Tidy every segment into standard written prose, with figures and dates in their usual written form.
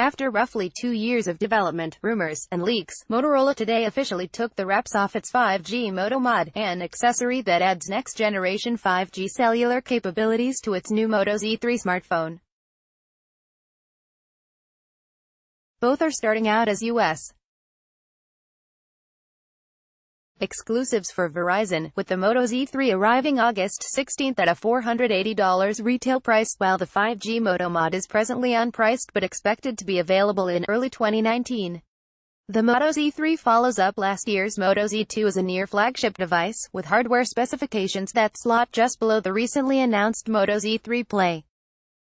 After roughly 2 years of development, rumors, and leaks, Motorola today officially took the wraps off its 5G Moto Mod, an accessory that adds next-generation 5G cellular capabilities to its new Moto Z3 smartphone. Both are starting out as U.S. exclusives for Verizon, with the Moto Z3 arriving August 16 at a $480 retail price, while the 5G Moto Mod is presently unpriced but expected to be available in early 2019. The Moto Z3 follows up last year's Moto Z2 as a near-flagship device, with hardware specifications that slot just below the recently announced Moto Z3 Play.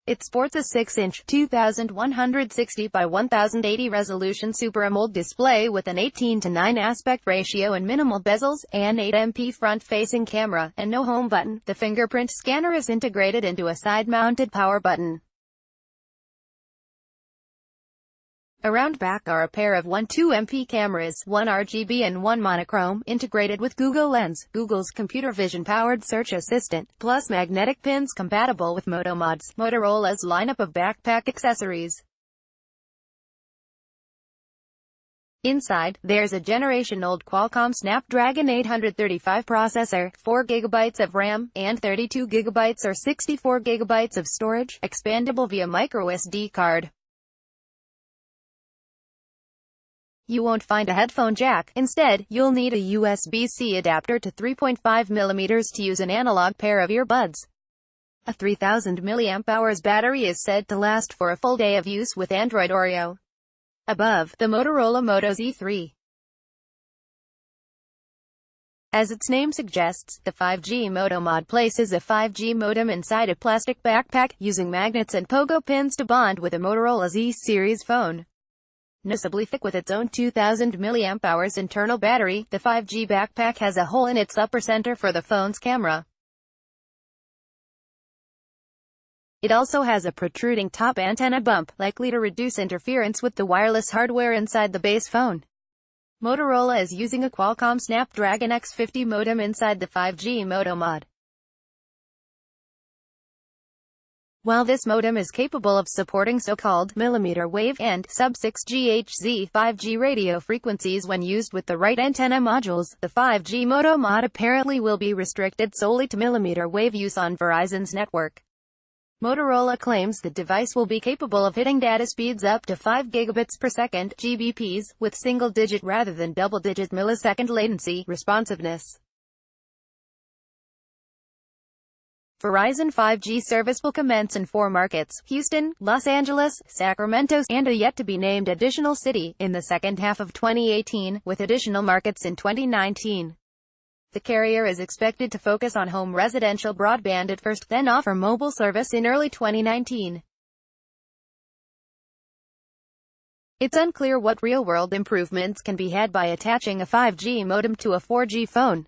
It sports a 6-inch, 2160 by 1080 resolution Super AMOLED display with an 18:9 aspect ratio and minimal bezels, an 8MP front-facing camera, and no home button. The fingerprint scanner is integrated into a side-mounted power button. Around back are a pair of 12MP cameras, one RGB and one monochrome, integrated with Google Lens, Google's computer vision-powered search assistant, plus magnetic pins compatible with Moto Mod's, Motorola's lineup of backpack accessories. Inside, there's a generation-old Qualcomm Snapdragon 835 processor, 4GB of RAM, and 32GB or 64GB of storage, expandable via microSD card. You won't find a headphone jack. Instead, you'll need a USB-C adapter to 3.5mm to use an analog pair of earbuds. A 3000 mAh battery is said to last for a full day of use with Android Oreo. Above, the Motorola Moto Z3. As its name suggests, the 5G Moto Mod places a 5G modem inside a plastic backpack, using magnets and pogo pins to bond with a Motorola Z series phone. Noticeably thick with its own 2000 mAh internal battery, the 5G backpack has a hole in its upper center for the phone's camera. It also has a protruding top antenna bump, likely to reduce interference with the wireless hardware inside the base phone. Motorola is using a Qualcomm Snapdragon X50 modem inside the 5G Moto Mod. While this modem is capable of supporting so-called millimeter wave and sub-6 GHz 5G radio frequencies when used with the right antenna modules, the 5G Moto Mod apparently will be restricted solely to millimeter wave use on Verizon's network. Motorola claims the device will be capable of hitting data speeds up to 5 gigabits per second (GBps), with single-digit rather than double-digit millisecond latency responsiveness. Verizon 5G service will commence in 4 markets: Houston, Los Angeles, Sacramento, and a yet-to-be-named additional city, in the second half of 2018, with additional markets in 2019. The carrier is expected to focus on home residential broadband at first, then offer mobile service in early 2019. It's unclear what real-world improvements can be had by attaching a 5G modem to a 4G phone.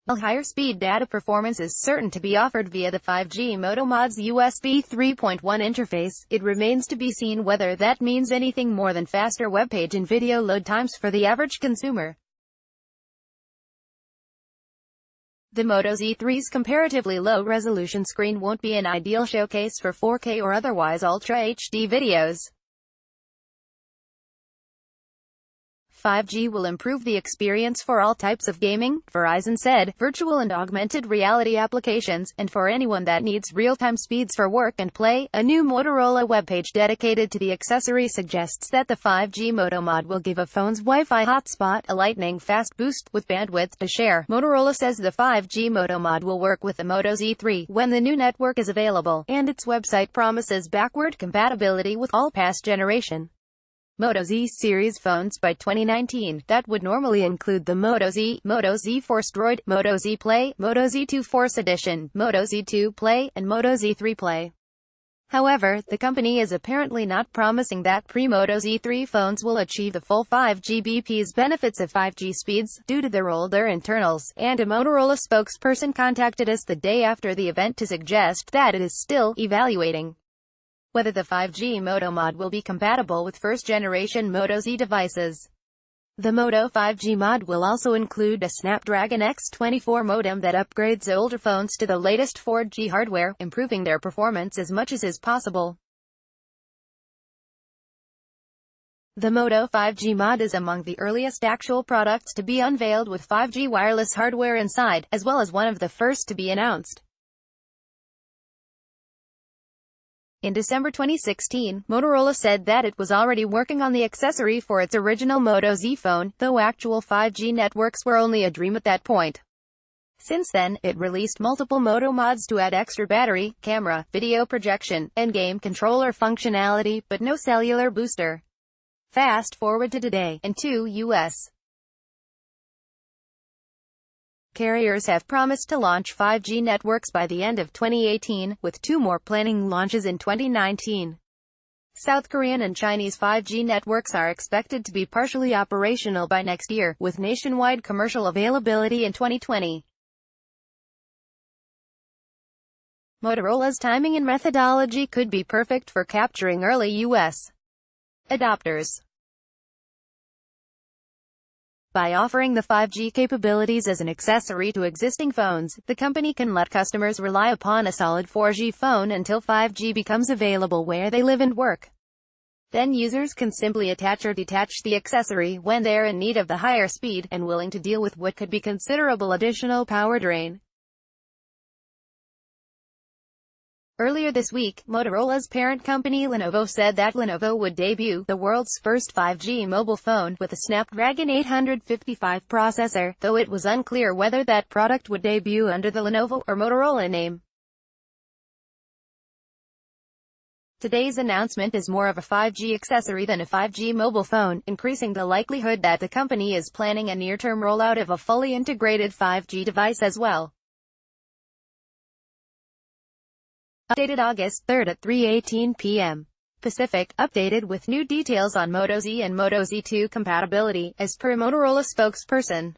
While higher-speed data performance is certain to be offered via the 5G Moto Mod's USB 3.1 interface, it remains to be seen whether that means anything more than faster webpage and video load times for the average consumer. The Moto Z3's comparatively low-resolution screen won't be an ideal showcase for 4K or otherwise Ultra HD videos. 5G will improve the experience for all types of gaming, Verizon said, virtual and augmented reality applications, and for anyone that needs real-time speeds for work and play. A new Motorola webpage dedicated to the accessory suggests that the 5G Moto Mod will give a phone's Wi-Fi hotspot a lightning-fast boost, with bandwidth to share. Motorola says the 5G Moto Mod will work with the Moto Z3 when the new network is available, and its website promises backward compatibility with all past generation Moto Z series phones by 2019. That would normally include the Moto Z, Moto Z Force Droid, Moto Z Play, Moto Z2 Force Edition, Moto Z2 Play, and Moto Z3 Play. However, the company is apparently not promising that pre-Moto Z3 phones will achieve the full 5 Gbps benefits of 5G speeds, due to their older internals, and a Motorola spokesperson contacted us the day after the event to suggest that it is still evaluating whether the 5G Moto Mod will be compatible with first-generation Moto Z devices. The Moto 5G Mod will also include a Snapdragon X24 modem that upgrades older phones to the latest 4G hardware, improving their performance as much as is possible. The Moto 5G Mod is among the earliest actual products to be unveiled with 5G wireless hardware inside, as well as one of the first to be announced. In December 2016, Motorola said that it was already working on the accessory for its original Moto Z phone, though actual 5G networks were only a dream at that point. Since then, it released multiple Moto Mods to add extra battery, camera, video projection, and game controller functionality, but no cellular booster. Fast forward to today, and two U.S. carriers have promised to launch 5G networks by the end of 2018, with two more planning launches in 2019. South Korean and Chinese 5G networks are expected to be partially operational by next year, with nationwide commercial availability in 2020. Motorola's timing and methodology could be perfect for capturing early U.S. adopters. By offering the 5G capabilities as an accessory to existing phones, the company can let customers rely upon a solid 4G phone until 5G becomes available where they live and work. Then users can simply attach or detach the accessory when they're in need of the higher speed, and willing to deal with what could be considerable additional power drain. Earlier this week, Motorola's parent company Lenovo said that Lenovo would debut the world's first 5G mobile phone with a Snapdragon 855 processor, though it was unclear whether that product would debut under the Lenovo or Motorola name. Today's announcement is more of a 5G accessory than a 5G mobile phone, increasing the likelihood that the company is planning a near-term rollout of a fully integrated 5G device as well. Updated August 3 at 3:18 p.m. Pacific, updated with new details on Moto Z and Moto Z2 compatibility, as per Motorola spokesperson.